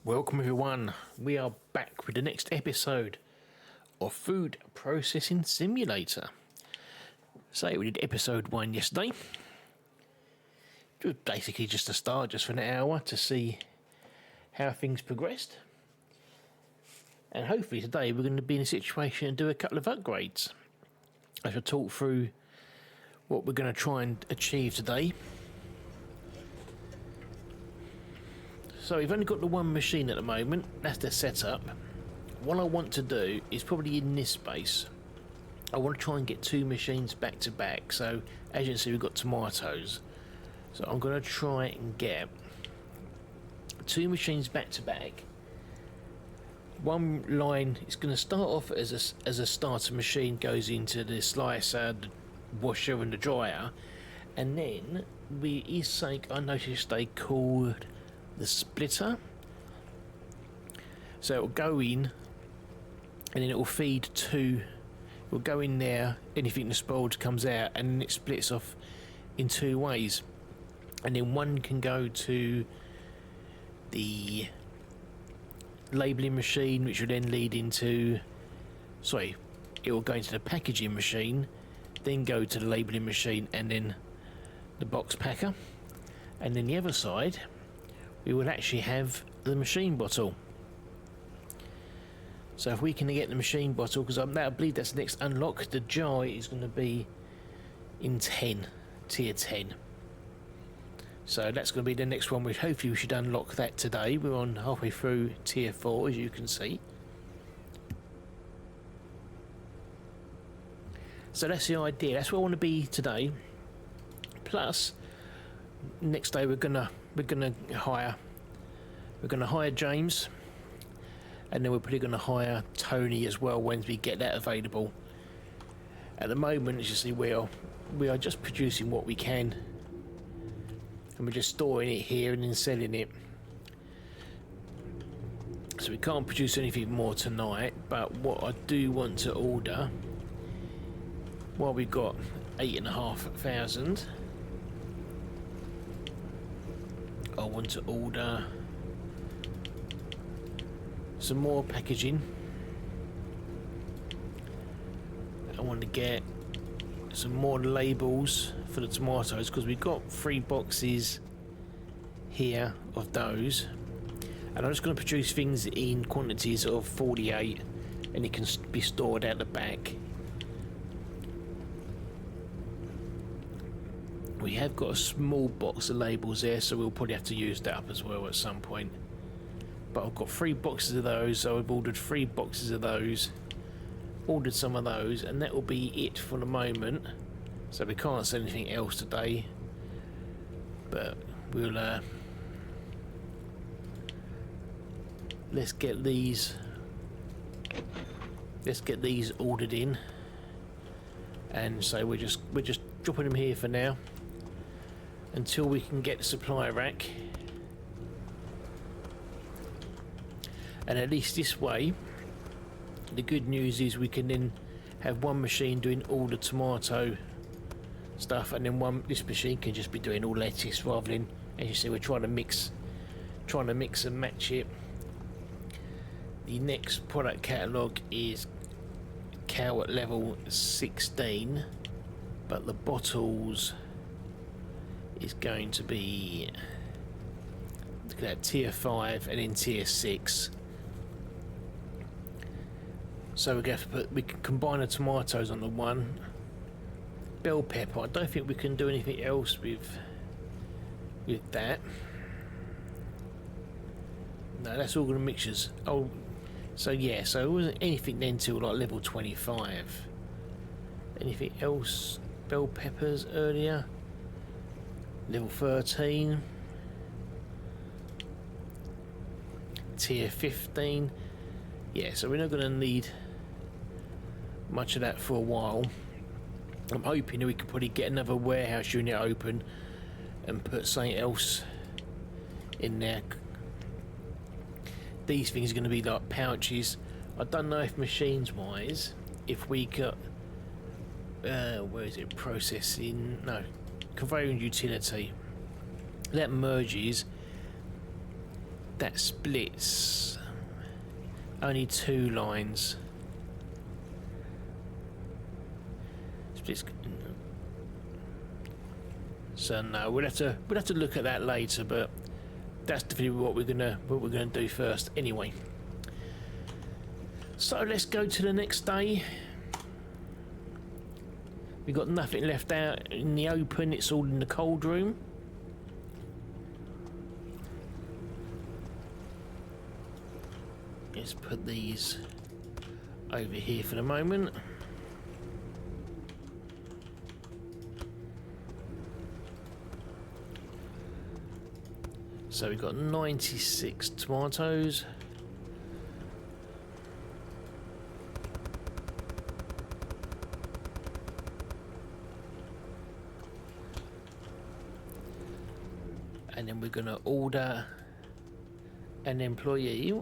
Welcome everyone, we are back with the next episode of Food Processing Simulator. So we did episode 1 yesterday. It was basically just a start, just for an hour to see how things progressed. And hopefully today we're going to be in a situation to do a couple of upgrades. I shall talk through what we're going to try and achieve today. So we've only got the one machine at the moment, that's the setup. What I want to do is probably in this space, I want to try and get two machines back to back. So as you can see, we've got tomatoes. So I'm going to try and get two machines back to back. One line is going to start off as a starter machine, goes into the slicer, the washer and the dryer. And then I noticed they called the splitter. So it will go in and then it will feed two, it will go in there, anything that's spoiled comes out, and then it splits off in two ways, and then one can go to the labelling machine, which will then lead into it will go into the packaging machine, then go to the labelling machine, and then the box packer. And then the other side we will actually have the machine bottle. So if we can get the machine bottle, because I believe that's the next unlock, the jar is going to be in tier 10. So that's going to be the next one, which hopefully we should unlock that today. We're on halfway through tier 4, as you can see. So that's the idea, that's where I want to be today. Plus next day we're gonna hire James, and then we're probably gonna hire Tony as well when we get that available. At the moment, as you see, we are just producing what we can, and we're just storing it here and then selling it. So we can't produce anything more tonight, but what I do want to order, well, we've got 8,500. I want to order some more packaging. I want to get some more labels for the tomatoes, because we've got 3 boxes here of those, and I'm just going to produce things in quantities of 48, and it can be stored out the back. We have got a small box of labels there, so we'll probably have to use that up as well at some point. But I've got 3 boxes of those, so I've ordered 3 boxes of those, ordered some of those, and that will be it for the moment. So we can't sell anything else today, but we'll let's get these ordered in, and so we're just dropping them here for now until we can get the supply rack. And at least this way, the good news is we can then have one machine doing all the tomato stuff, and then this machine can just be doing all lettuce, rather than, as you see, we're trying to mix and match it. The next product catalogue is cow at level 16, but the bottles is going to be, look at that, tier 5 and then tier 6. So we can combine the tomatoes on the one. Bell pepper, I don't think we can do anything else with that. No, that's all going to mixtures. Oh, so yeah, so it wasn't anything then till like level 25. Anything else? Bell peppers earlier. Level 13. Tier 15. Yeah, so we're not going to need much of that for a while. I'm hoping that we can probably get another warehouse unit open and put something else in there. These things are going to be like pouches. I don't know if machines wise, if we got where is it, processing, no, conveyor and utility, that merges, that splits only 2 lines. Splits. So no, we'll have to look at that later, but that's definitely what we're gonna do first anyway. So let's go to the next day. We've got nothing left out in the open, it's all in the cold room. Let's put these over here for the moment. So we've got 96 tomatoes. And then we're going to order an employee.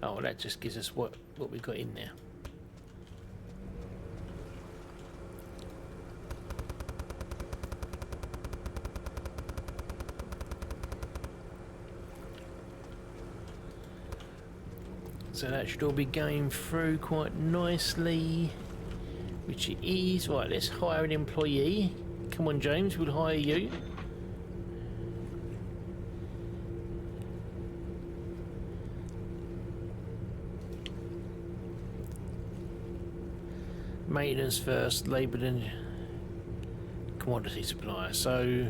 Oh, that just gives us what we got in there. So that should all be going through quite nicely, which it is. Right, let's hire an employee. Come on, James, we'll hire you. Maintenance first, labour and commodity supplier. So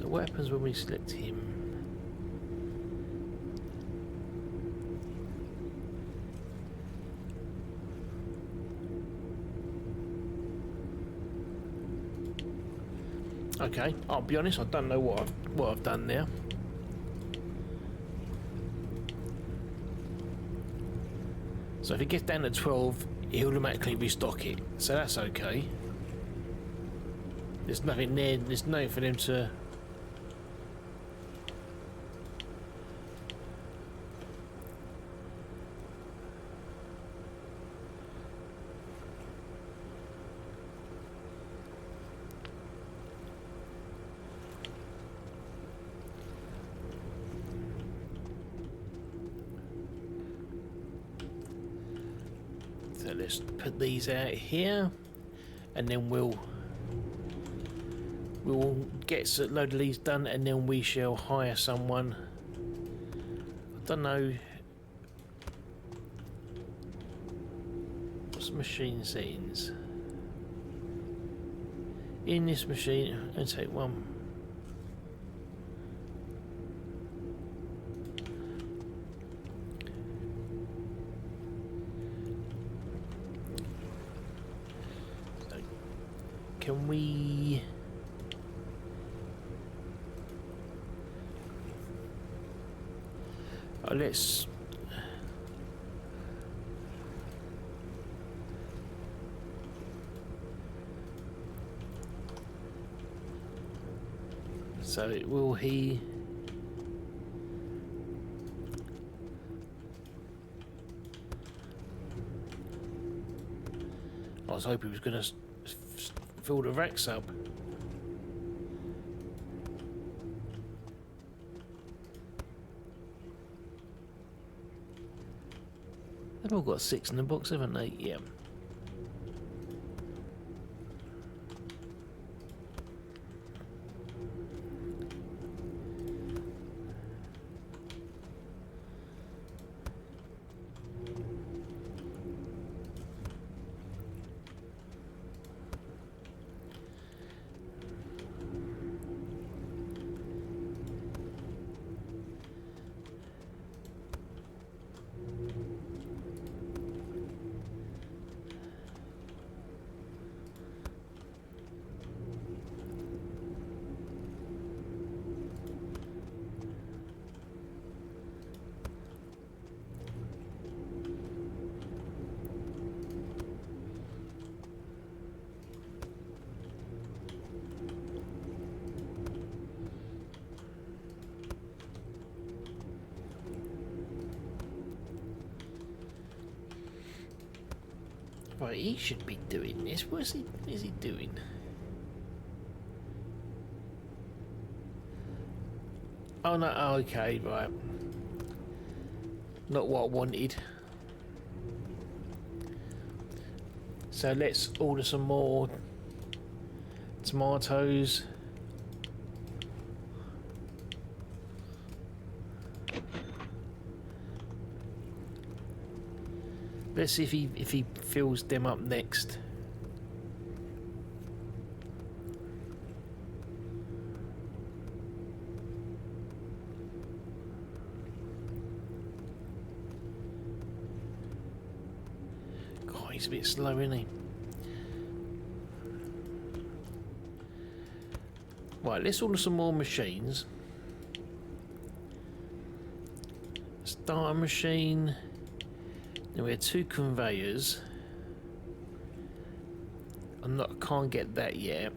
what happens when we select him? Okay, I'll be honest, I don't know what I've done there. So if it gets down to 12, he'll automatically restock it. So that's okay. There's nothing there, there's no for them to... So let's put these out here, and then we'll get a load of these done, and then we shall hire someone. I don't know. What's the machine settings? In this machine, and take one. Can we... Oh, let's... So it will he... I was hoping he was going to fill the racks up. They've all got 6 in the box, haven't they? Yeah. Right, he should be doing this. What is he doing? Oh no, oh, okay, right. Not what I wanted. So let's order some more tomatoes. Let's see if he fills them up next. God, he's a bit slow, isn't he? Right, let's order some more machines. Starter machine. Then we have 2 conveyors. Can't get that yet.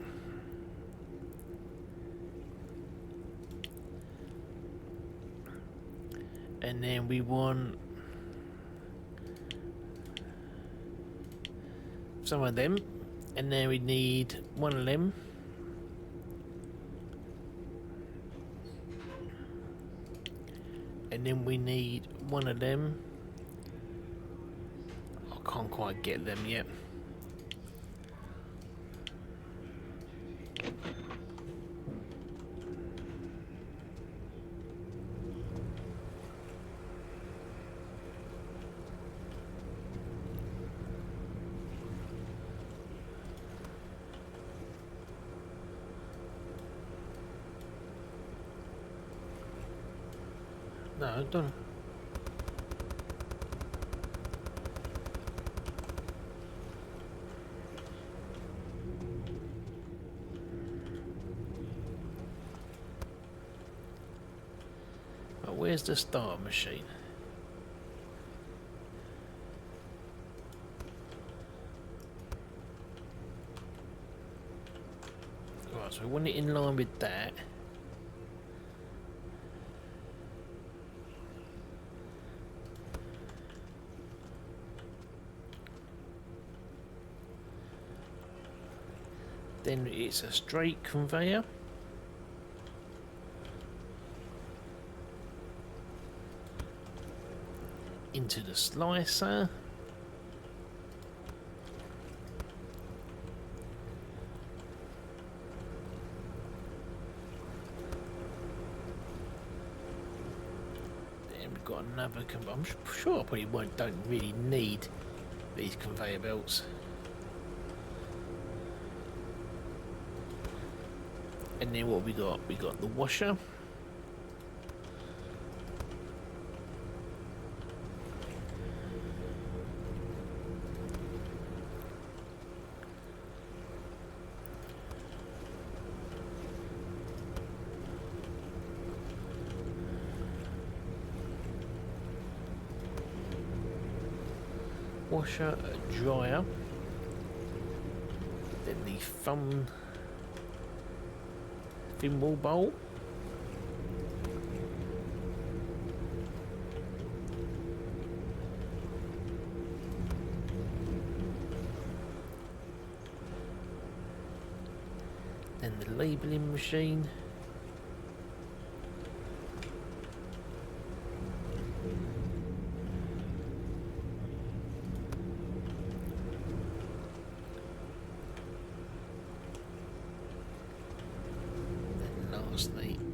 And then we want some of them. And then we need 1 of them. And then we need 1 of them. I can't quite get them yet. No, don't. But where's the starter machine? Right, so we want it in line with that. Then it's a straight conveyor. Into the slicer. Then we've got another conveyor. I'm sure I probably don't really need these conveyor belts. And then what we got? We got the washer. Washer, a dryer. Then the thimble bowl. Then the labelling machine.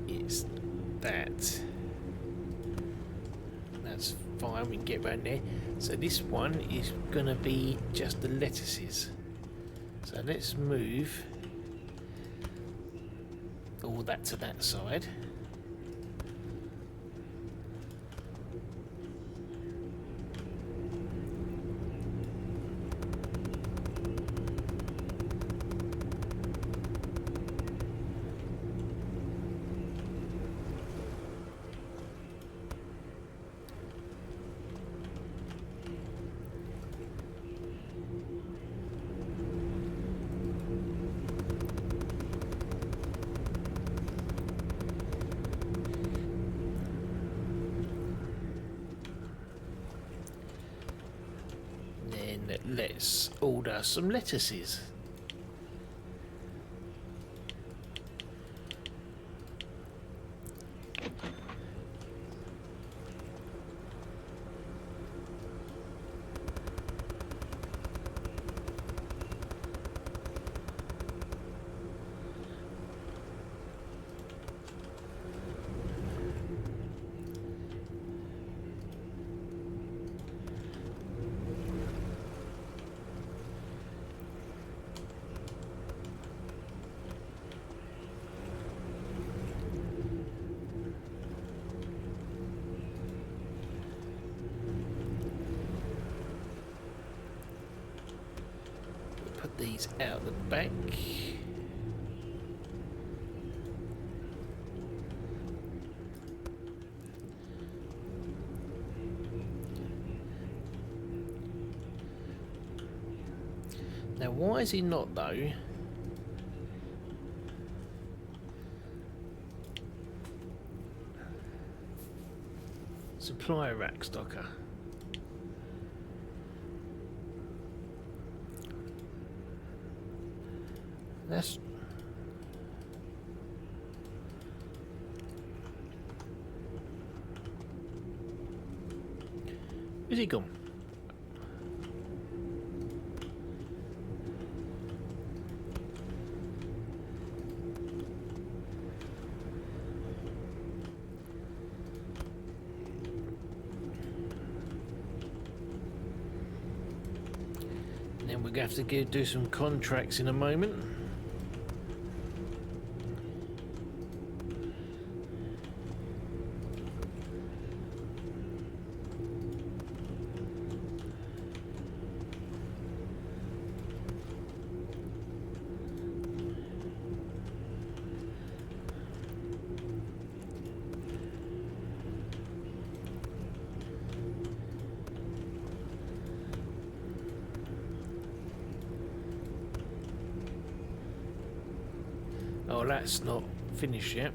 It's that. That's fine, we can get around there. So this one is gonna be just the lettuces. So let's move all that to that side. let's order some lettuces. Put these out the back. Now, why is he not though? Supply rack stocker. That's is he gone? And then we're going to have to do some contracts in a moment. Oh, that's not finished yet.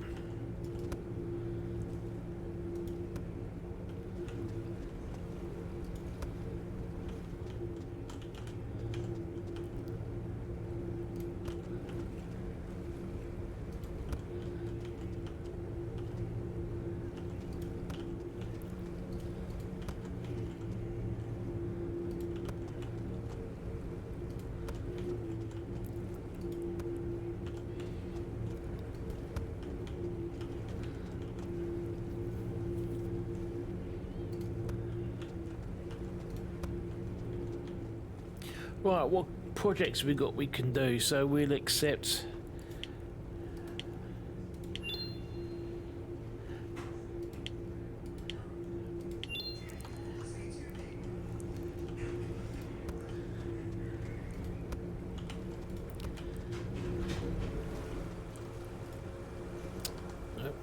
Right, what projects we got we can do? So we'll accept nope.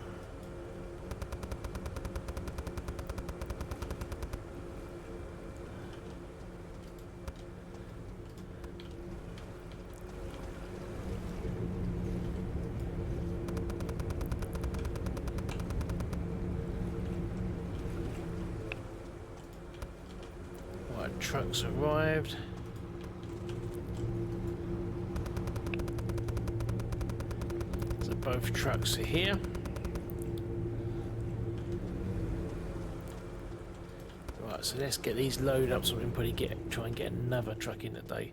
Right, trucks arrived. So both trucks are here. Right, so let's get these loaded up so we can probably try and get another truck in today.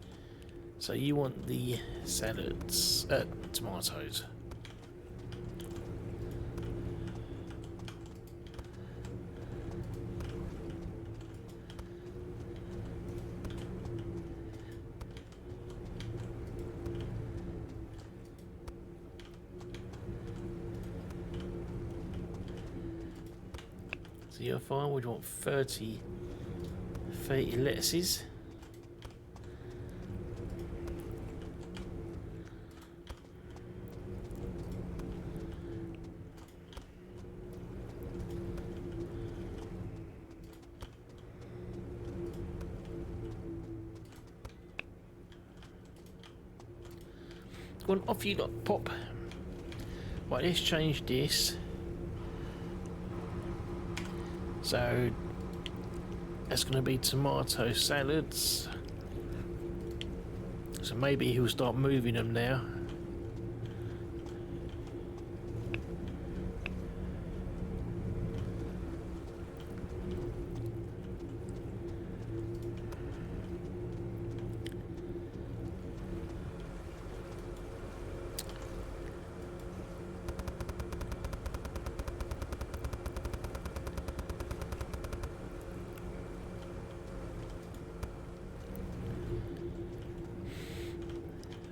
So you want the salads, tomatoes. So you're fine, we want 30 lettuces. Go on, off you got, pop. Right, let's change this. So that's going to be tomato salads. So maybe he'll start moving them now.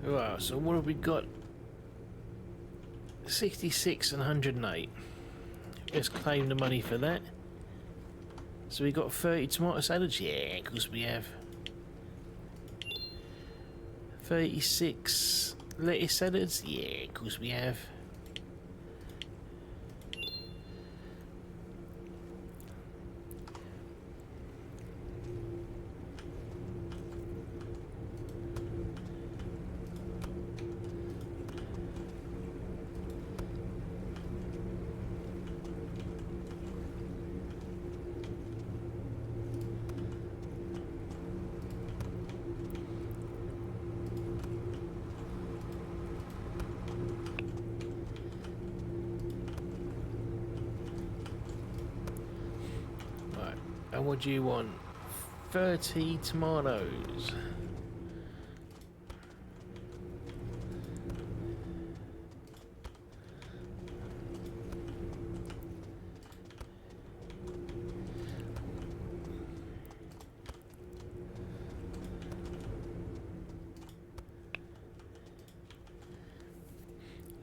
Right, so what have we got? 66 and 108. Let's claim the money for that. So we got 30 tomato salads? Yeah, of course we have. 36 lettuce salads? Yeah, of course we have. And what do you want? 30 tomatoes.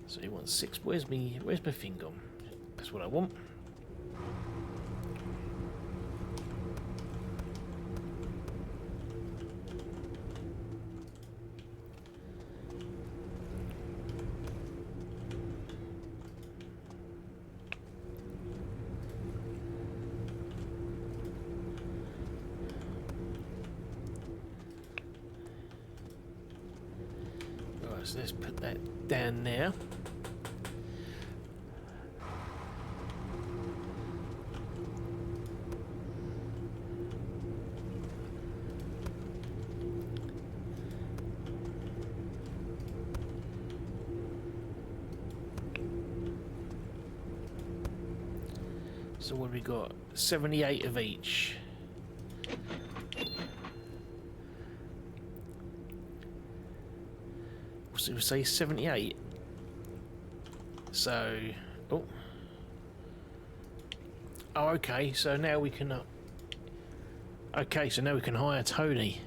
So you want 6. Where's my thing gone? That's what I want. So let's put that down now. So what have we got? 78 of each. So we say 78. So, oh, okay. So now we can. Okay, so now we can hire Tony.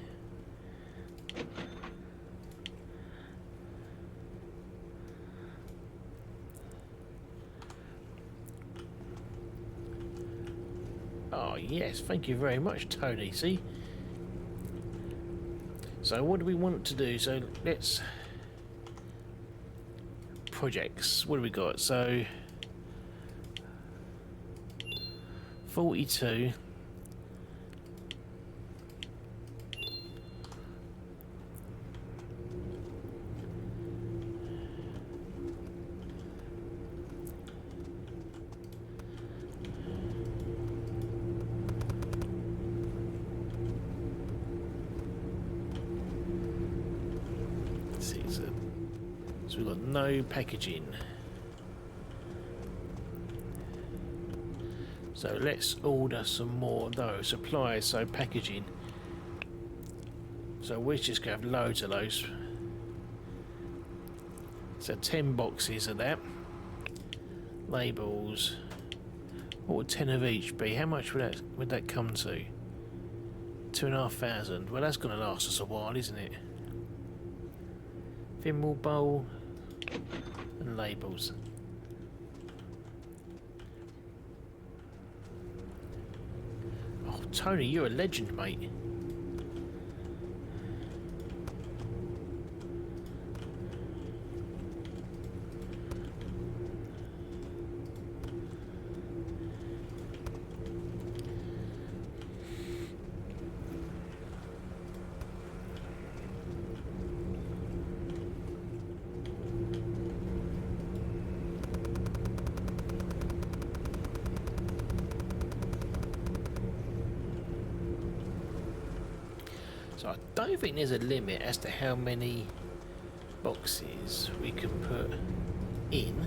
Oh yes, thank you very much, Tony. See. So what do we want to do? So let's. Projects, what do we got? So 42. So we've got no packaging. So let's order some more though. Supplies, so packaging. So we're just going to have loads of those. So 10 boxes of that. Labels. What would 10 of each be? How much would that come to? 2,500. Well, that's going to last us a while, isn't it? Thimble bowl and labels. Oh, Tony, you're a legend, mate. So I don't think there's a limit as to how many boxes we can put in.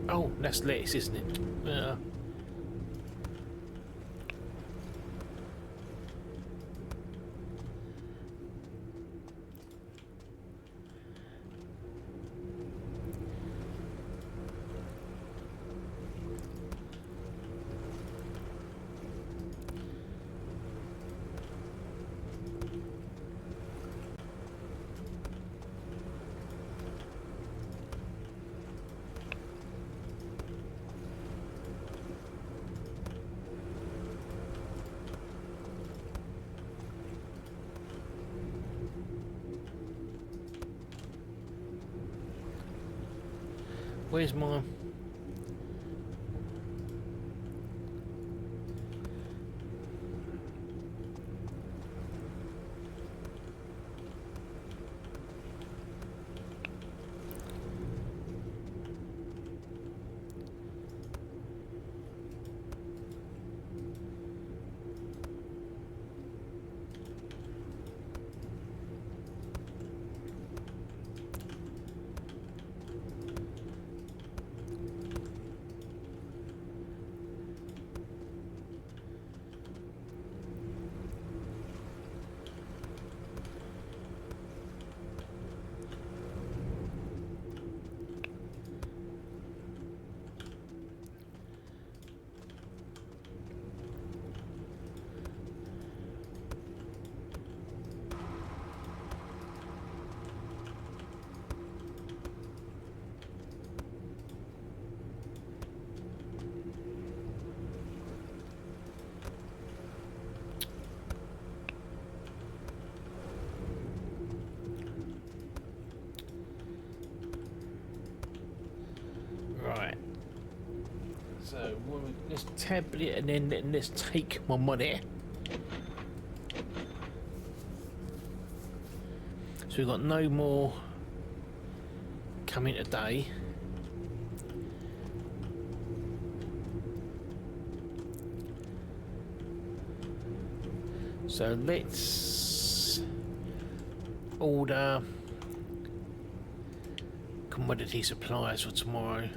Oh, that's lettuce, isn't it? Yeah. Where's my... Right. So, let's tablet and then let's take my money. So we've got no more coming today. So let's order commodity supplies for tomorrow.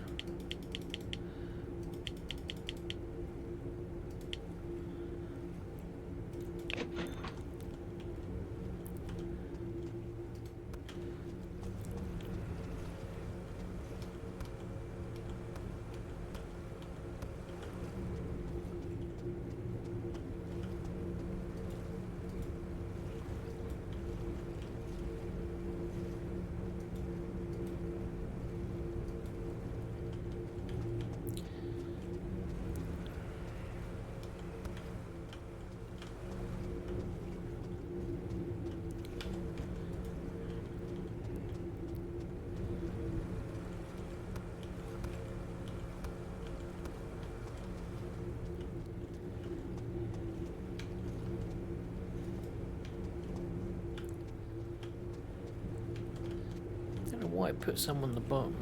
Why put some on the bottom?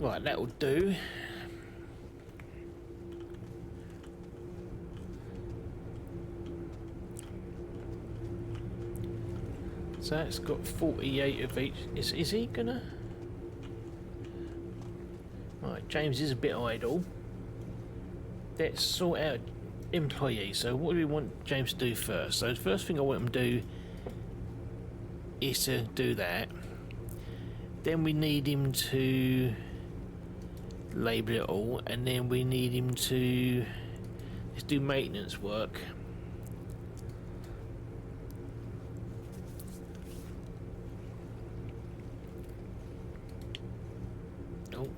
Right, that'll do. So it's got 48 of each. Is he gonna? Right, James is a bit idle. let's sort out employees. So what do we want James to do first? So the first thing I want him to do is to do that. Then we need him to label it all, and then we need him to let's do maintenance work. Oh.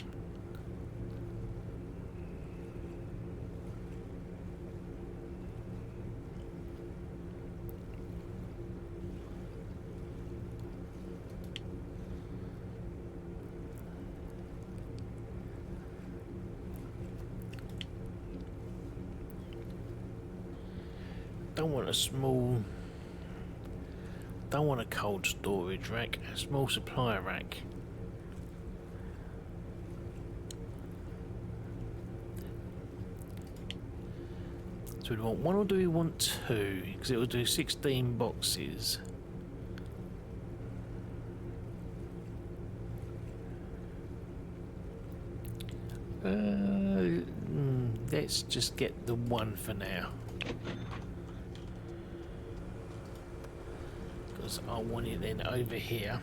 Don't want a small, don't want a cold storage rack, a small supply rack. So we want one, or do we want two? Because it will do 16 boxes. Let's just get the one for now. Because I want it then over here.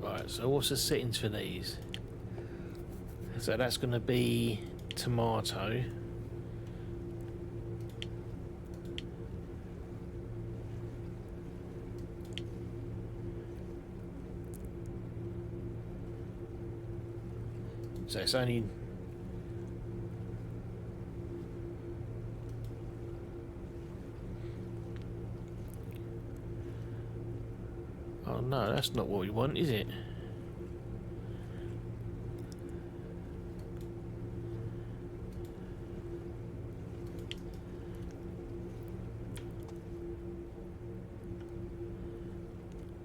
Right, so what's the settings for these? So that's going to be tomato. So it's only oh no, that's not what we want, is it?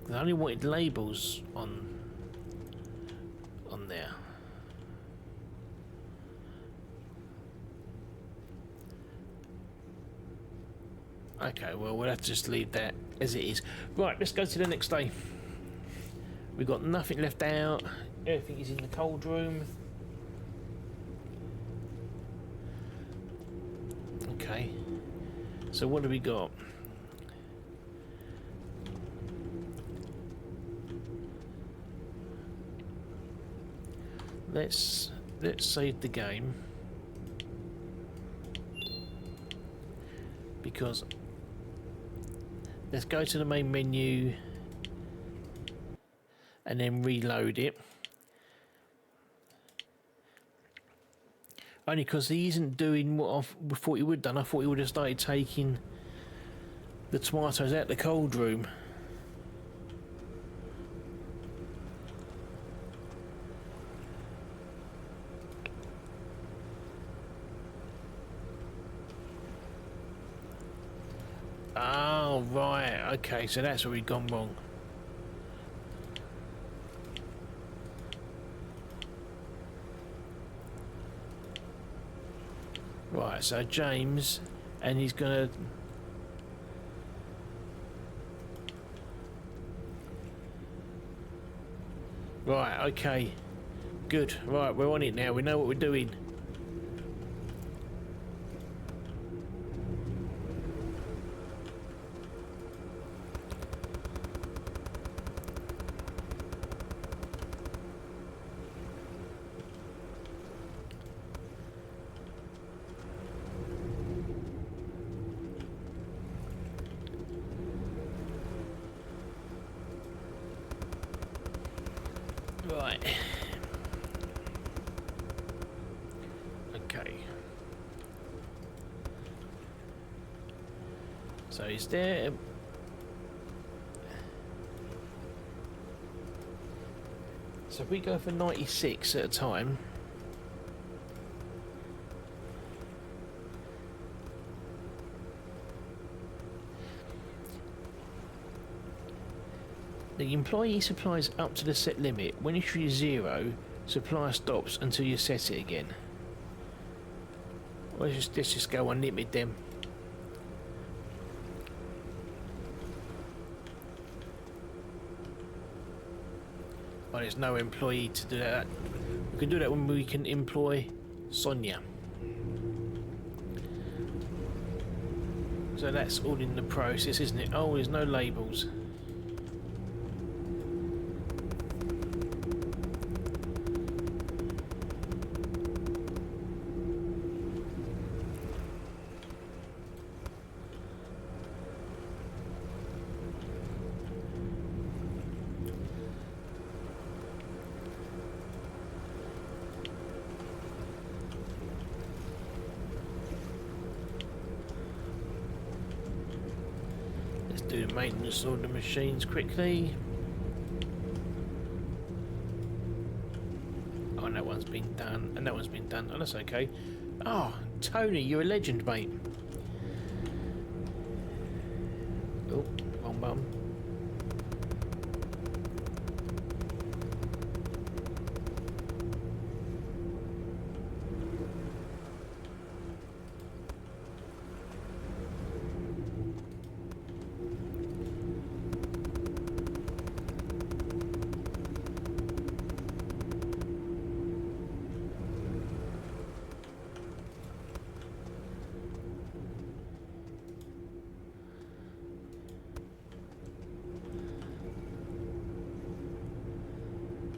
I only wanted labels on there. Okay, well we'll have to just leave that as it is. Right, let's go to the next day. We've got nothing left out. Everything is in the cold room. Okay. So what do we got? Let's save the game, because let's go to the main menu and then reload it. Only because he isn't doing what I thought he would have done. I thought he would have started taking the tomatoes out the cold room. Oh, right, okay, so that's where we've gone wrong. Right, so James, and he's gonna... Right, okay, good, right, we're on it now, we know what we're doing. Right. Okay. So is there... So if we go for 96 at a time... The employee supplies up to the set limit. When you reach 0, supply stops until you set it again. Well, let's just go unlimited then. Oh, there's no employee to do that. We can do that when we can employ Sonia. So that's all in the process, isn't it? Oh, there's no labels. Do the maintenance of the machines quickly. Oh, and that one's been done, and that one's been done. Oh, that's okay. Oh, Tony, you're a legend, mate. Oh, wrong bum.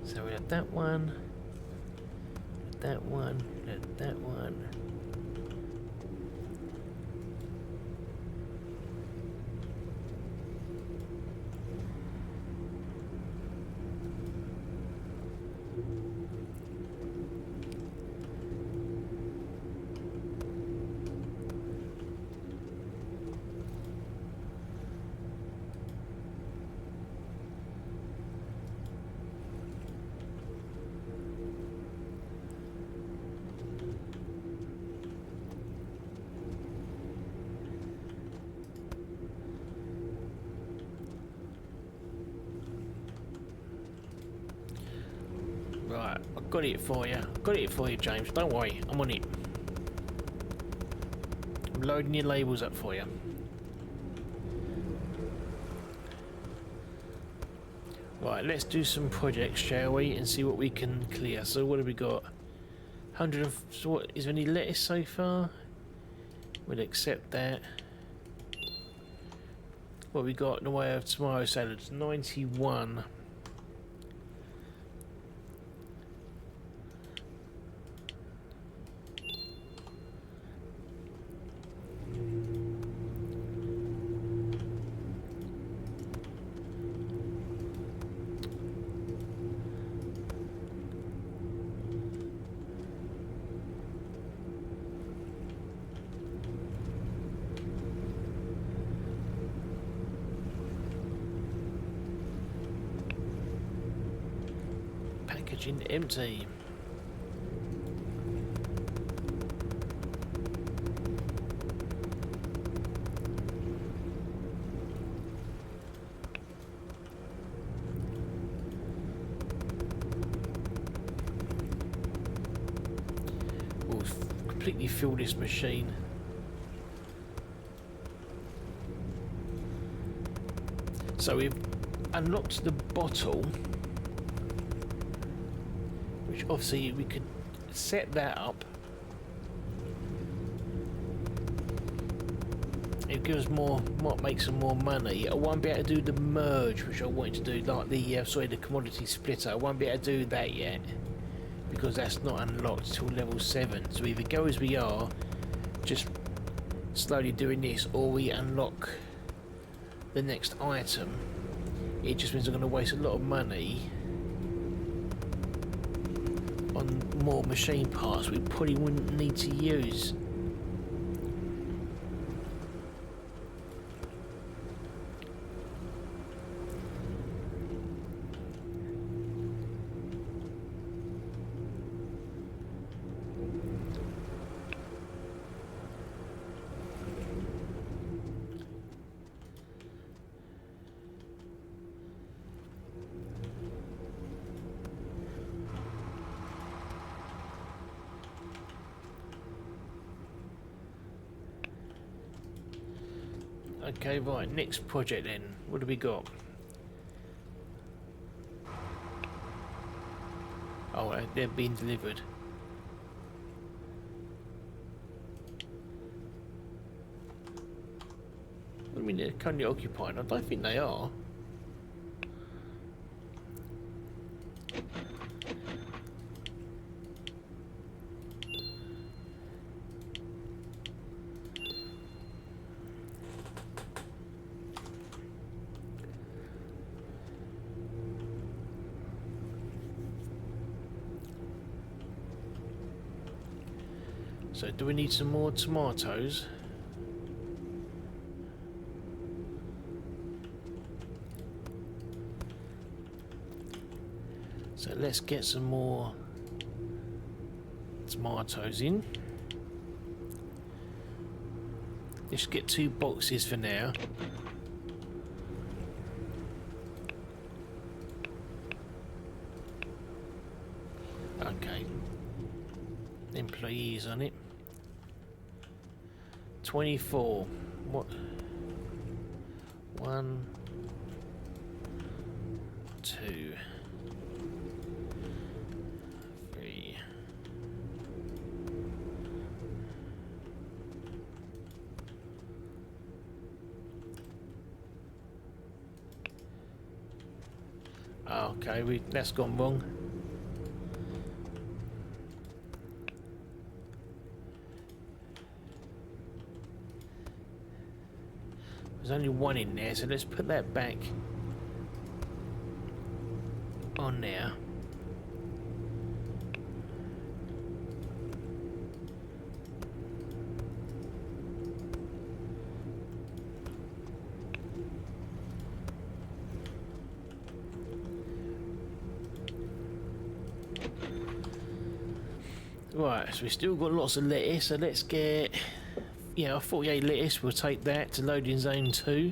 So we had that one, that one, that one. Right, I've got it for you. I've got it for you, James. Don't worry, I'm on it. I'm loading your labels up for you. Right, let's do some projects, shall we, and see what we can clear. So what have we got? 100 and... So what, is there any lettuce so far? We'll accept that. What have we got in the way of tomato salads? 91. Packaging empty. We'll completely fill this machine. So we've unlocked the bottle, which obviously we could set that up. It gives us more, what makes some more money. I won't be able to do the merge, which I wanted to do, like the the commodity splitter. I won't be able to do that yet because that's not unlocked till level 7. So either go as we are, just slowly doing this, or we unlock the next item. It just means I'm going to waste a lot of money on more machine parts we probably wouldn't need to use. Okay, right, next project then. What do we got? Oh, they're being delivered. What do you mean they're currently occupied? I don't think they are. So do we need some more tomatoes? So let's get some more tomatoes in. Let's get 2 boxes for now. Okay. Employees on it. 24. What? 1, 2, 3. Okay, that's gone wrong. There's only 1 in there, so let's put that back on there. Right, so we've still got lots of lettuce, so let's get, yeah, 48 lettuce, we'll take that to loading zone 2.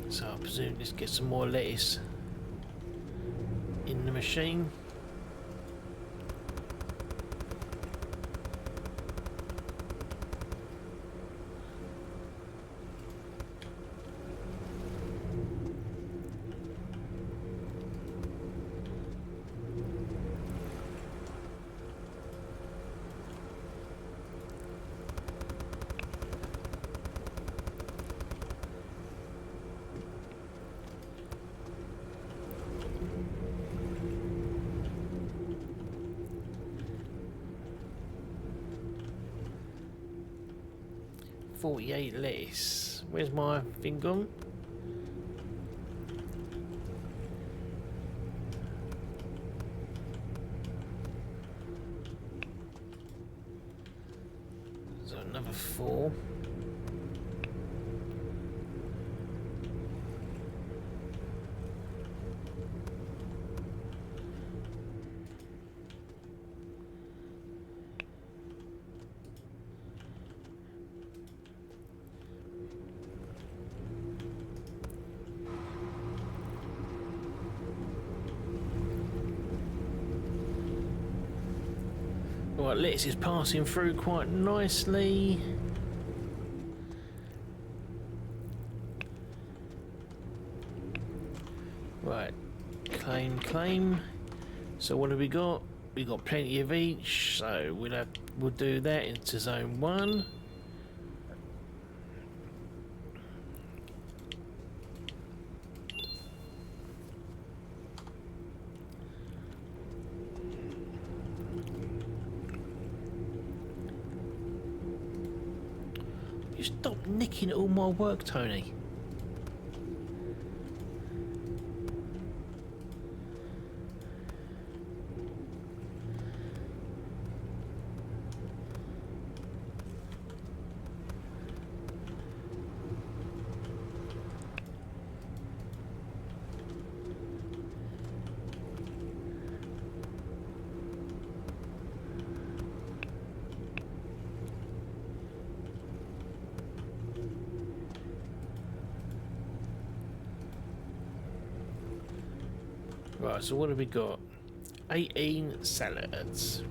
So I presume let's get some more lettuce in the machine. .48 lettuce. Where's my thing gone? So another 4. Right, lettuce is passing through quite nicely. Right, claim. So what have we got? We got plenty of each. So we'll do that into zone 1. You stop nicking all my work, Tony. Right, so what have we got? 18 salads.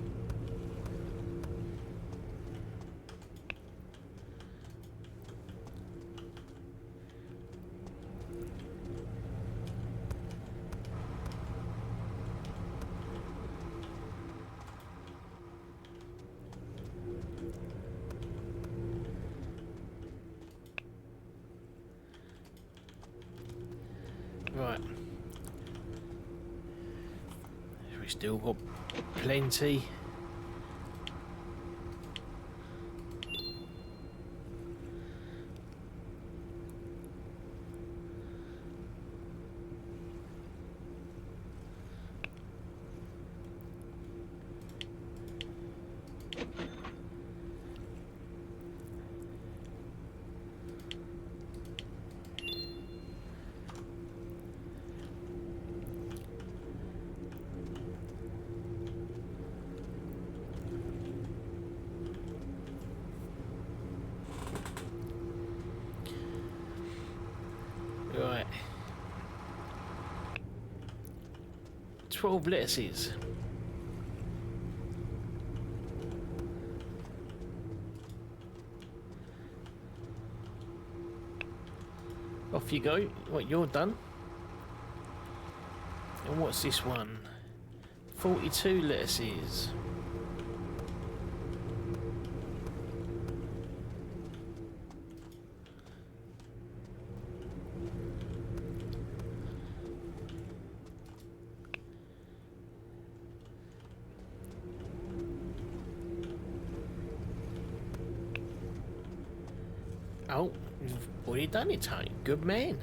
Right. We still got plenty. Right. 12 lettuces. Off you go. What, you're done? And what's this one? 42 lettuces. Oh, you've already done it, Tony. Good man.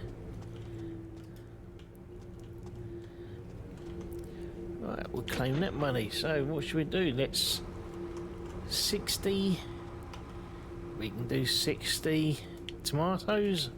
Right, we'll claim that money. So, what should we do? Let's... 60... We can do 60 tomatoes.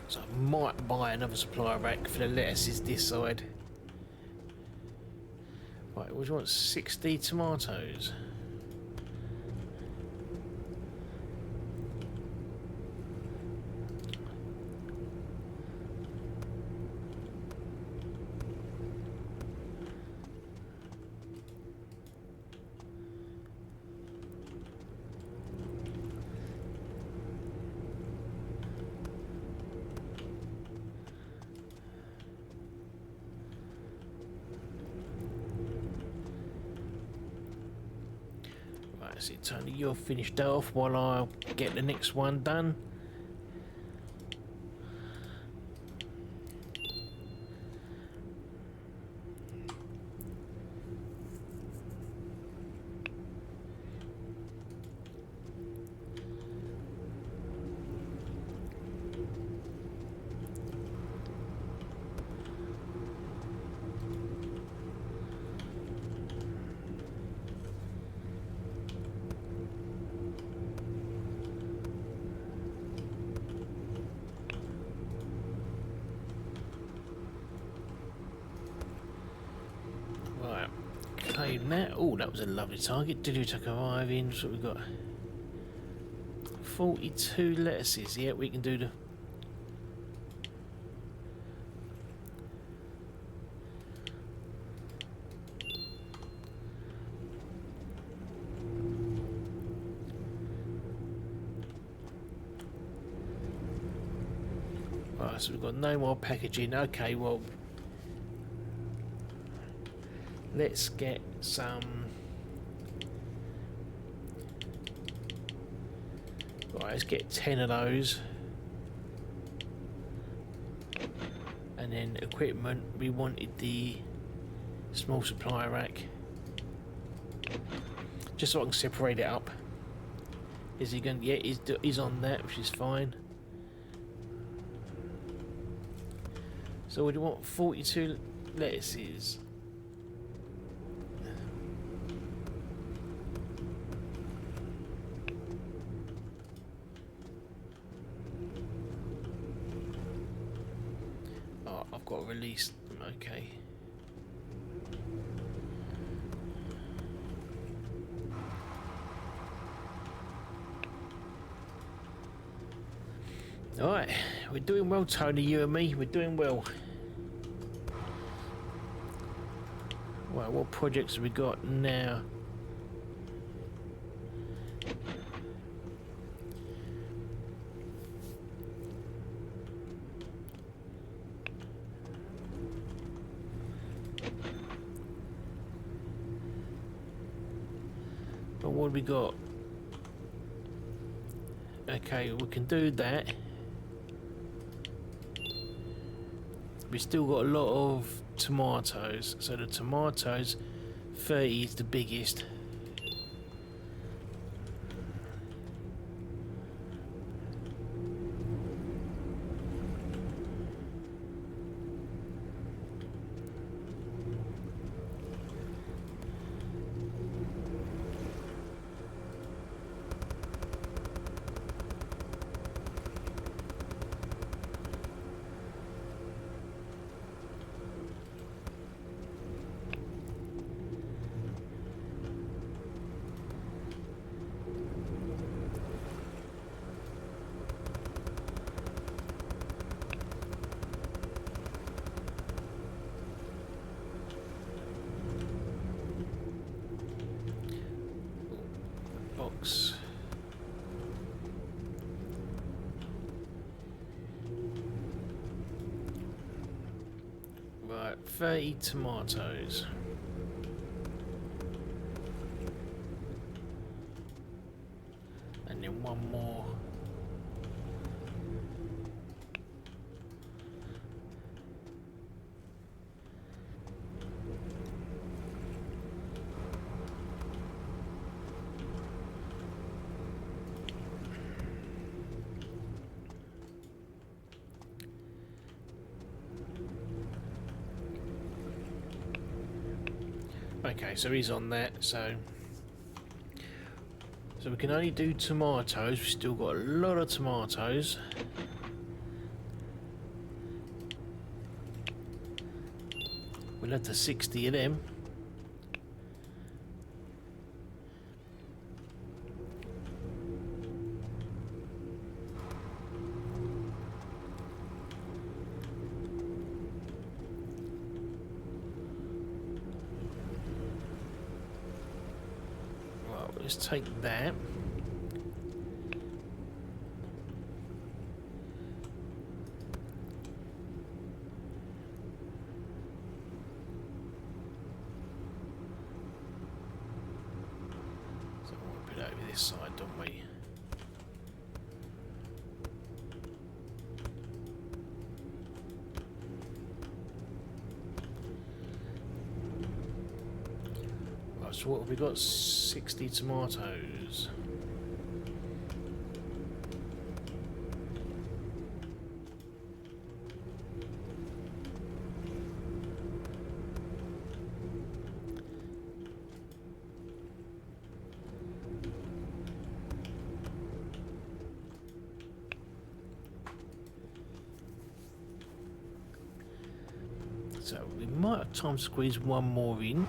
So I might buy another supply rack for the lettuces this side. Right, we want 60 tomatoes. See, Tony, you're finished off while I get the next one done. Claim that. Oh, that was a lovely target. Did we take arrive in? So we've got 42 lettuces. Yeah, we can do the. Right, so we've got no more packaging. Okay, well. Let's get some. Right, let's get 10 of those. And then equipment, we wanted the small supply rack. Just so I can separate it up. Is he going? Yeah, he's on that, which is fine. So we want 42 lettuces. Oh, I've got to release them. Okay. Alright, we're doing well, Tony, you and me, we're doing well. Right, what projects have we got now? But what have we got? Okay, we can do that. We still got a lot of tomatoes, so the tomatoes, 30 is the biggest. Box. Right, 30 tomatoes. And then one more. Okay, so he's on that, so we can only do tomatoes. We've still got a lot of tomatoes. We'll have to 60 of them. Let's take that. So we'll put it over this side, don't we? Right, so what have we got? 60 tomatoes. So we might have time to squeeze one more in.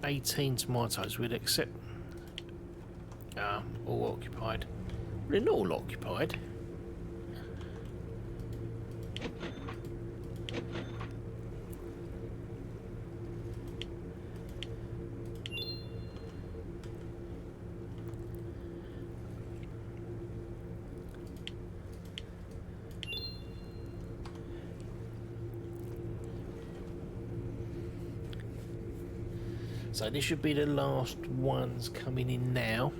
$18 tomatoes, we'd accept. All occupied. They're not all occupied. So this should be the last ones coming in now.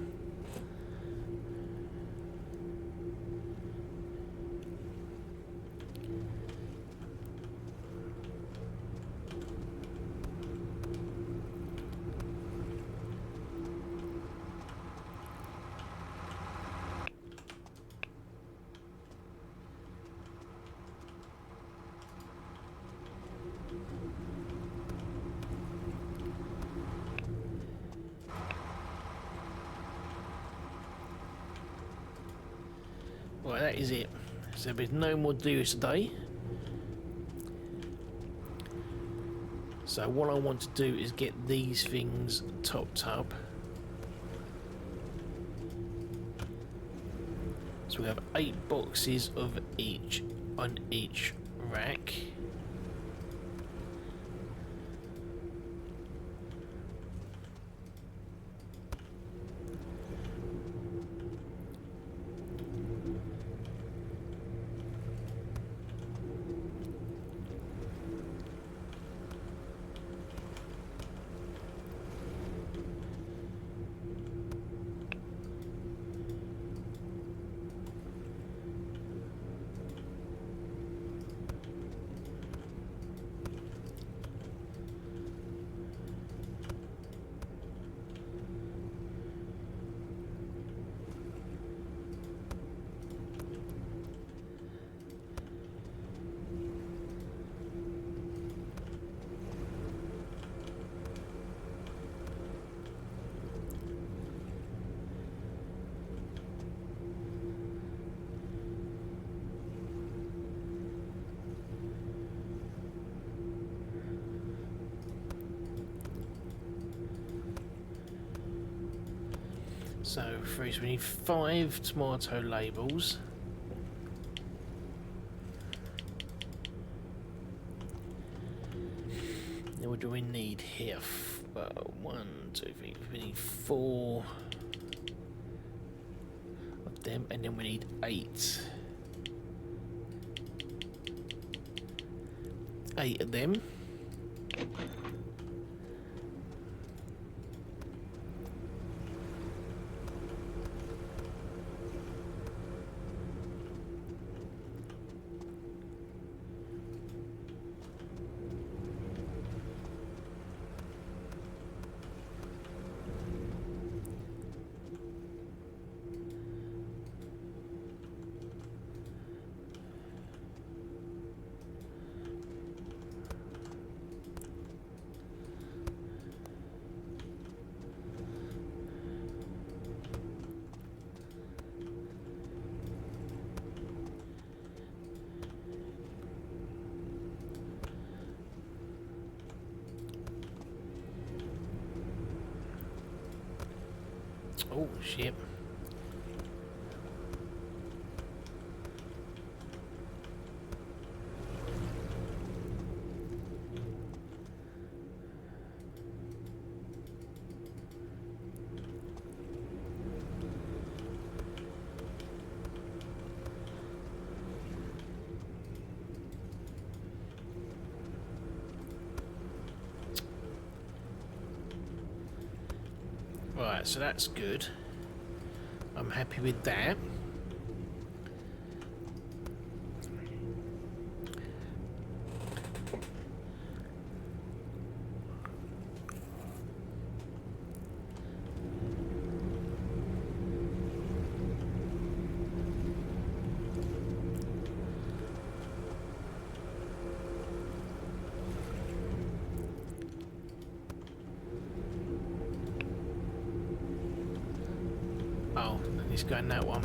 Right, that is it. So there's no more deals today. So what I want to do is get these things topped up. So we have 8 boxes of each on each rack. So for each we need 5 tomato labels. Then what do we need here? 1, 2, 3. We need 4 of them, and then we need 8. 8 of them. Oh shit. Right, so that's good. I'm happy with that. Oh, he's going that one.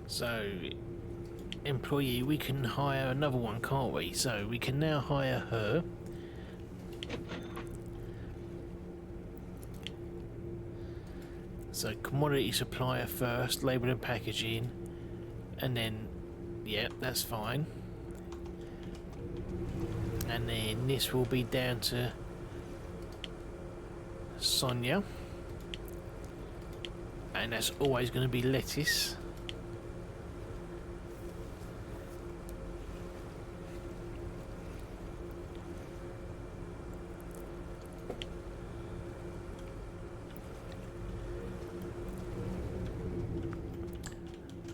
So, employee, we can hire another one, can't we? So we can now hire her. So commodity supplier first, label and packaging, and then, yeah, that's fine. And then this will be down to Sonia. And that's always going to be lettuce.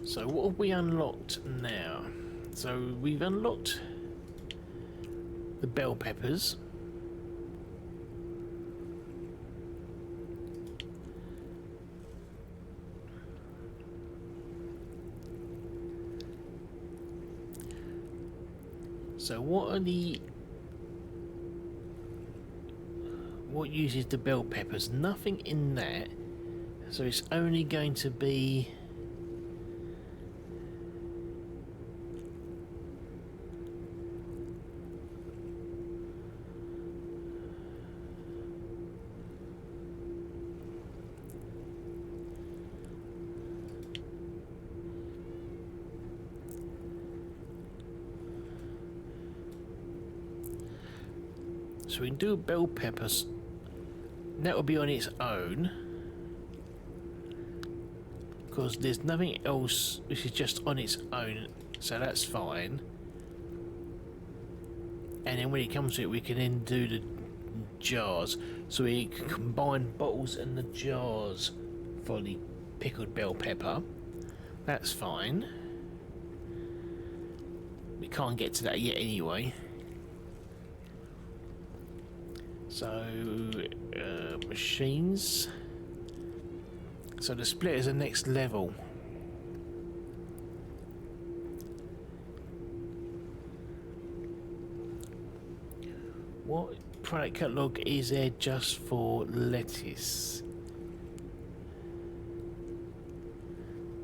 So what have we unlocked now? So we've unlocked the bell peppers. So what uses the bell peppers? Nothing in that. So it's only going to be so we can do bell peppers. That will be on its own because there's nothing else which is just on its own, so that's fine. And then when it comes to it, we can then do the jars, so we can combine bottles and the jars for the pickled bell pepper. That's fine. We can't get to that yet anyway. So, machines. So the split is the next level. What product catalogue is there just for lettuce?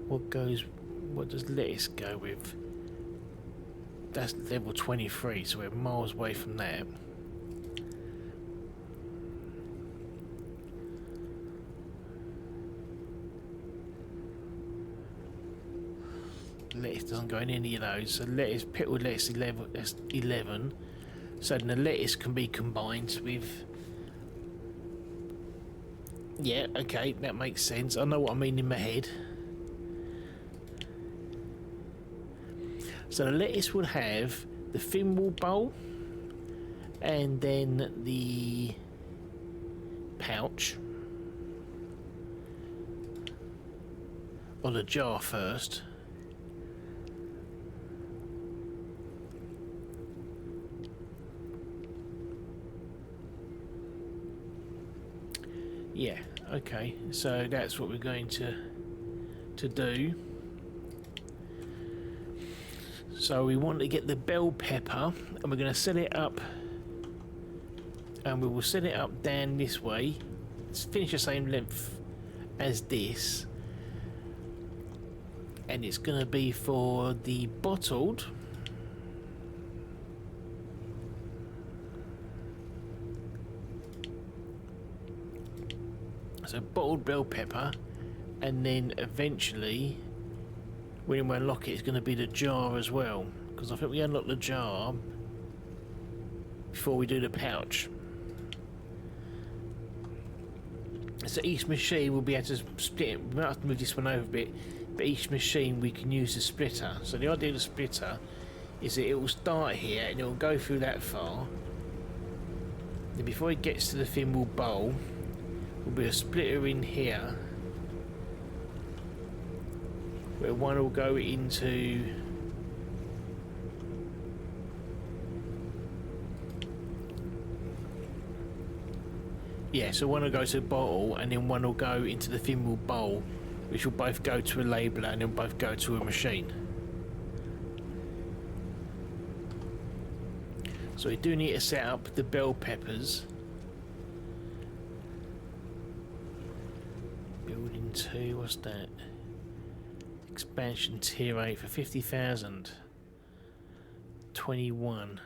What does lettuce go with? That's level 23, so we're miles away from that. Lettuce doesn't go in any of those, so lettuce, pickled lettuce 11, that's 11. So then the lettuce can be combined with... Yeah, okay, that makes sense. I know what I mean in my head. So the lettuce will have the thimble bowl and then the pouch. Or the jar first. Yeah, okay, so that's what we're going to do. So we want to get the bell pepper, and we're going to set it up, and we will set it up down this way. Let's finish the same length as this, and it's going to be for the bottled. So bottled bell pepper, and then eventually when we unlock it, it's going to be the jar as well, because I think we unlock the jar before we do the pouch. So each machine will be able to split it. We might have to move this one over a bit, but each machine we can use the splitter. So the idea of the splitter is that it will start here and it will go through that far. Then before it gets to the thimble bowl, will be a splitter in here where one will go into so one will go to the bottle and then one will go into the thimble bowl, which will both go to a labeler and then both go to a machine. So we do need to set up the bell peppers. Building 2, what's that? Expansion tier 8 for 50,000. 21.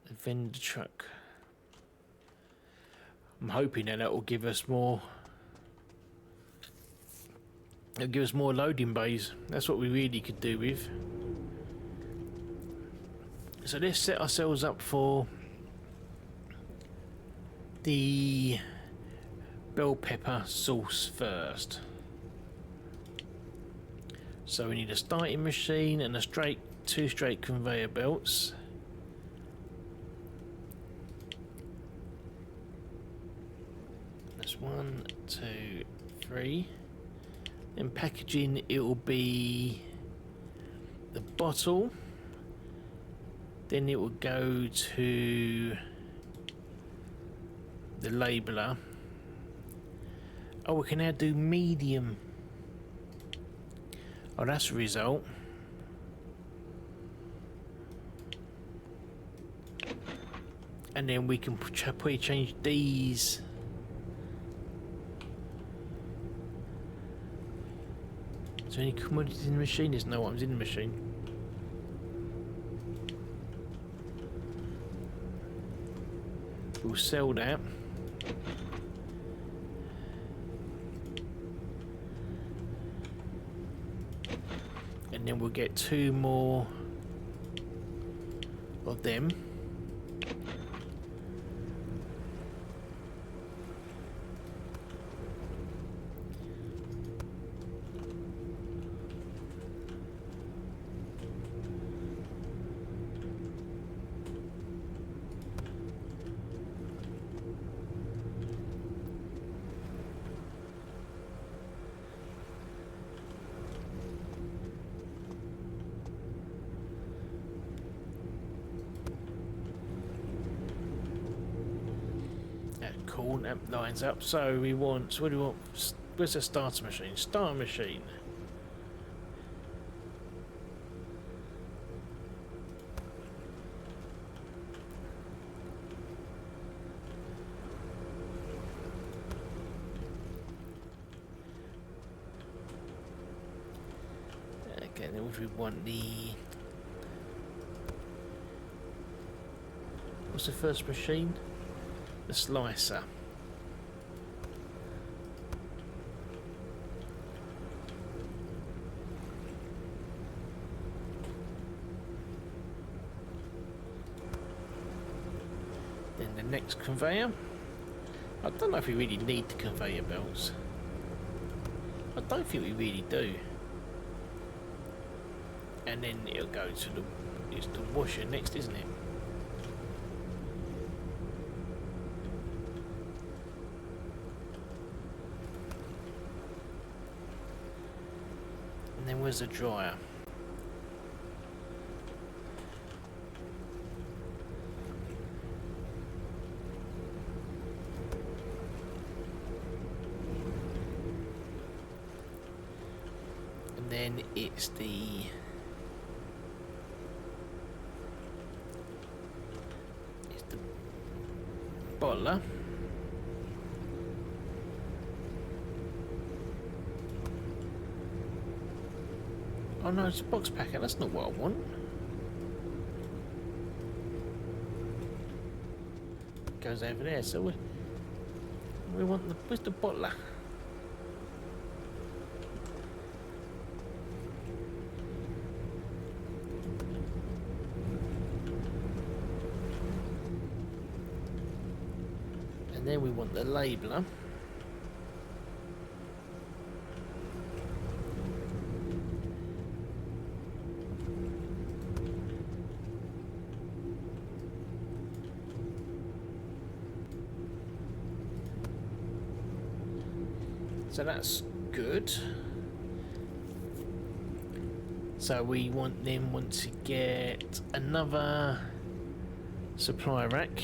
The vendor truck. I'm hoping that will give us more It'll give us more loading bays. That's what we really could do with. So let's set ourselves up for the bell pepper sauce first. So we need a starting machine and two straight conveyor belts. That's 1, 2, 3. In packaging, it will be the bottle. Then it will go to the labeler. Oh, we can now do medium. Oh, that's a result. And then we can probably change these. Is there any commodities in the machine? There's no one's in the machine. We'll sell that. And then we'll get 2 more of them. Cool, that lines up. So we want, what do we want? Where's the starter machine? Starter machine. Okay, then what do we want? What's the first machine? The slicer. Then the next conveyor. I don't know if we really need the conveyor belts. I don't think we really do. And then it'll go to it's the washer next, isn't it? And then where's the dryer? And then it's the bottler. Oh no, it's a box packet. That's not what I want. It goes over there. So we want the, where's the bottler? And then we want the labeler. So that's good. So we want to get another supply rack.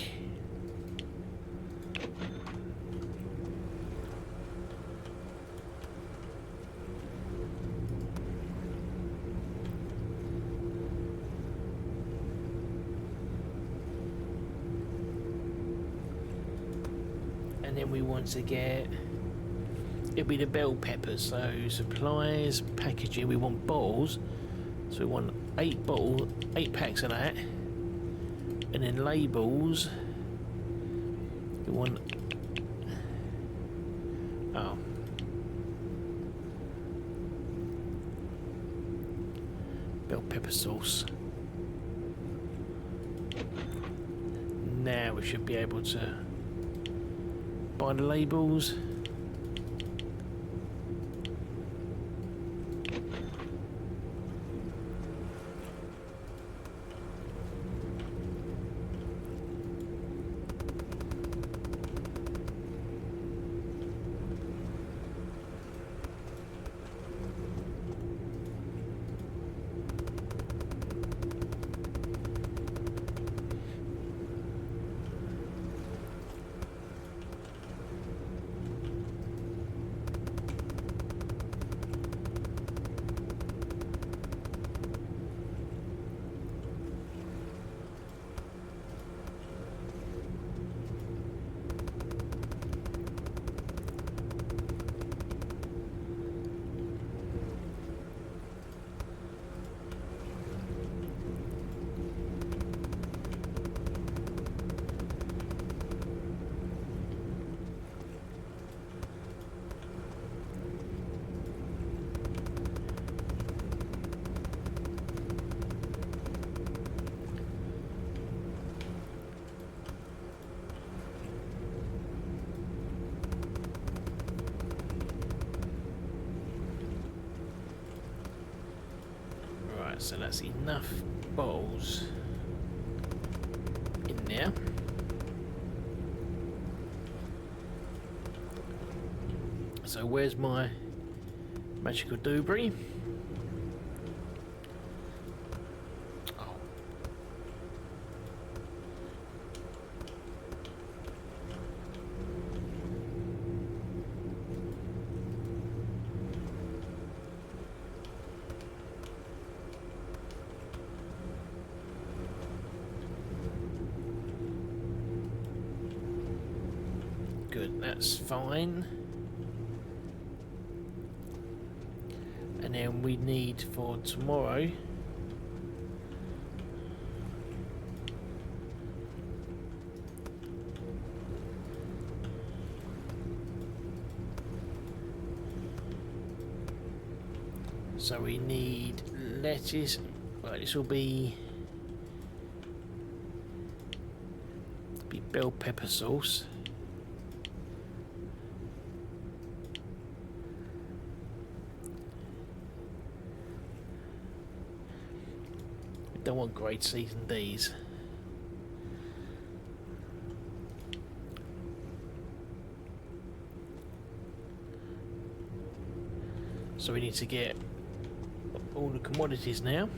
And then we want to get, it'll be the bell peppers. So supplies, packaging, we want bottles. So we want 8 packs of that. And then labels, we want, bell pepper sauce. Now we should be able to buy the labels. So that's enough bowls in there. So where's my magical doobry? Oh. Good, that's fine. And then we need for tomorrow so we need lettuce. Right, this will be bell pepper sauce. Don't want grade seasoned D's. So we need to get all the commodities now.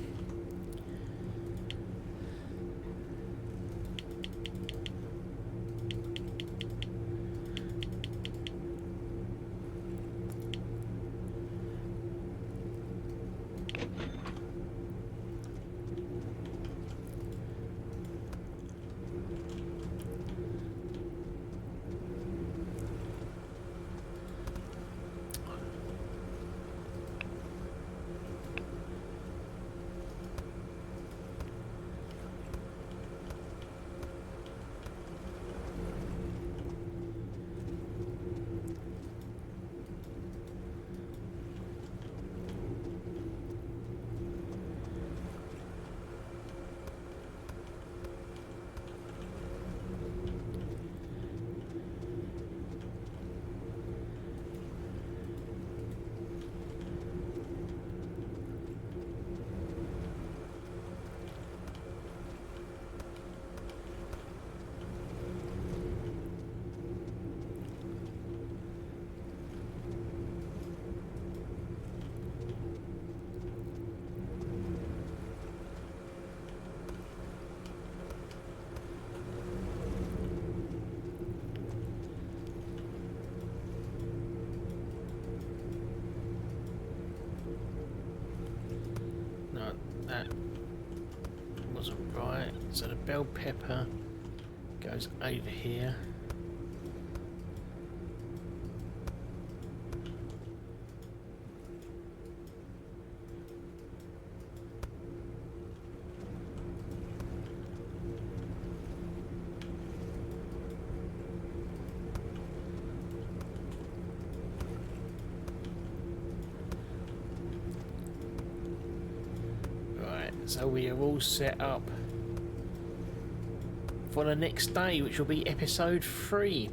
That wasn't right. So the bell pepper goes over here. So we are all set up for the next day, which will be episode 3.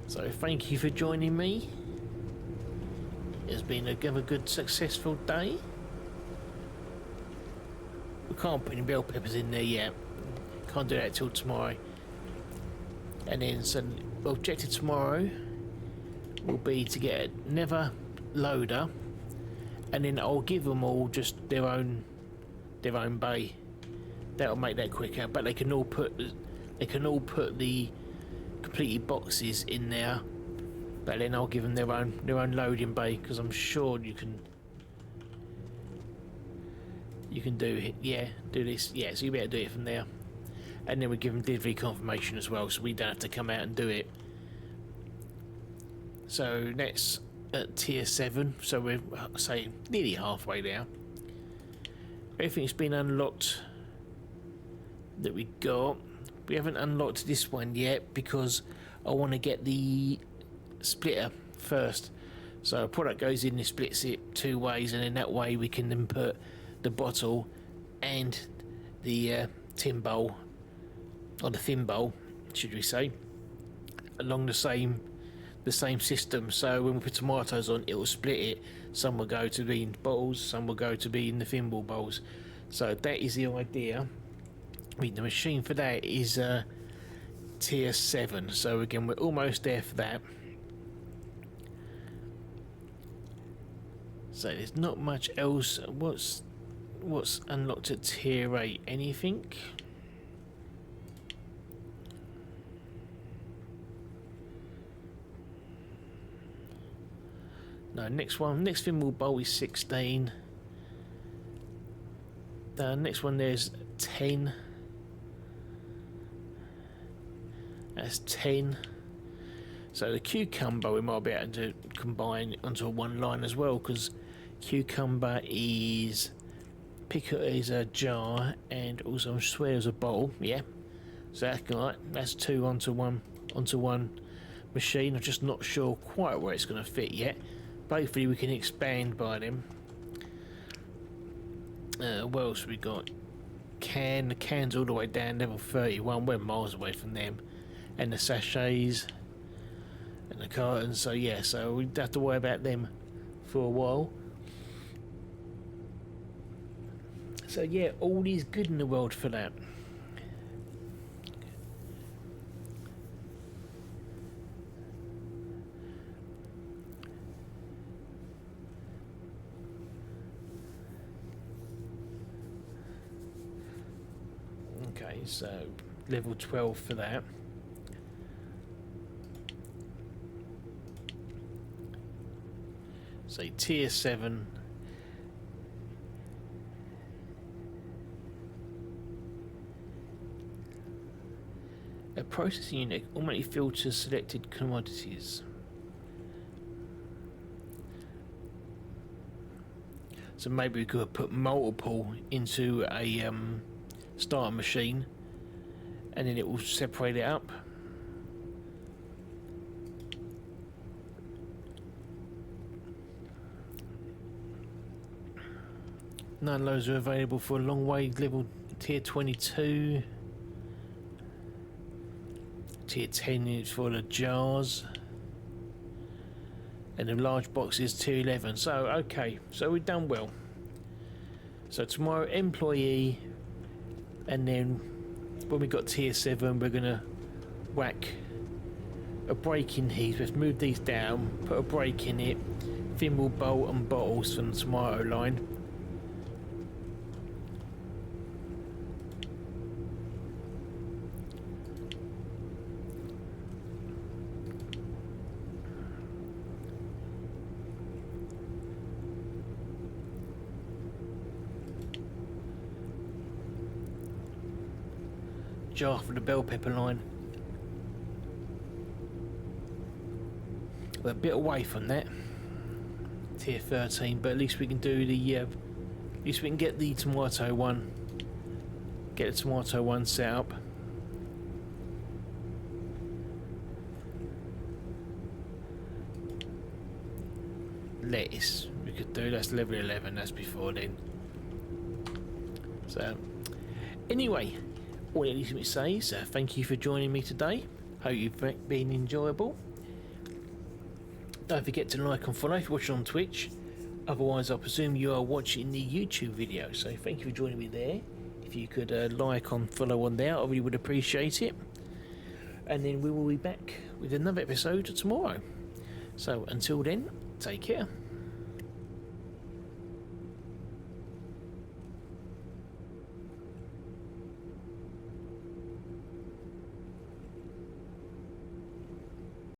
So thank you for joining me. It's been a good successful day. We can't put any bell peppers in there yet. Can't do that till tomorrow. And then so the objective tomorrow will be to get another loader, and then I'll give them all just their own bay. That'll make that quicker. But they can all put the completed boxes in there. But then I'll give them their own loading bay, because I'm sure you can do it. Yeah, do this. Yeah, so you better do it from there. And then we give them delivery confirmation as well, so we don't have to come out and do it. So that's at tier 7, so we're say nearly halfway there. Everything's been unlocked that we got. We haven't unlocked this one yet because I want to get the splitter first. So a product goes in and splits it 2 ways, and then that way we can then put the bottle and the tin bowl, or the thin bowl should we say, along the same system. So when we put tomatoes on, it will split it. Some will go to be in bottles, some will go to be in the thin ball bowls. So that is the idea. I mean, the machine for that is tier 7, so again we're almost there for that. So there's not much else. What's unlocked at tier 8? Anything? No, next thimble bowl is 16. The next one there's 10. That's 10. So the cucumber we might be able to combine onto one line as well, because cucumber is is a jar, and also I swear there's a bowl. Yeah, so that's 2 onto one machine. I'm just not sure quite where it's going to fit yet. Hopefully we can expand by them. What else we got? The cans all the way down level 31. We're miles away from them. And the sachets and the cartons. So yeah, so we don't have to worry about them for a while. So yeah, all is good in the world for that. Okay, so level 12 for that. So tier 7. A processing unit automatically filters selected commodities. So maybe we could put multiple into a starter machine, and then it will separate it up. None of those are available for a long way. Level tier 22. Tier 10 is for the jars, and the large box is tier 11. So okay, so we've done well. So tomorrow employee, and then when we got tier 7 we're gonna whack a break in here. Let's move these down, put a break in it, thimble bowl and bottles from the tomato line. Jar for the bell pepper line. We're a bit away from that, tier 13, but at least we can do the at least we can get the tomato one, set up. Lettuce we could do, that's level 11, that's before then. So, anyway, all it leaves me to say is thank you for joining me today. Hope you've been enjoyable. Don't forget to like and follow if you're watching on Twitch. Otherwise, I presume you are watching the YouTube video. So thank you for joining me there. If you could like and follow on there, I really would appreciate it. And then we will be back with another episode tomorrow. So until then, take care.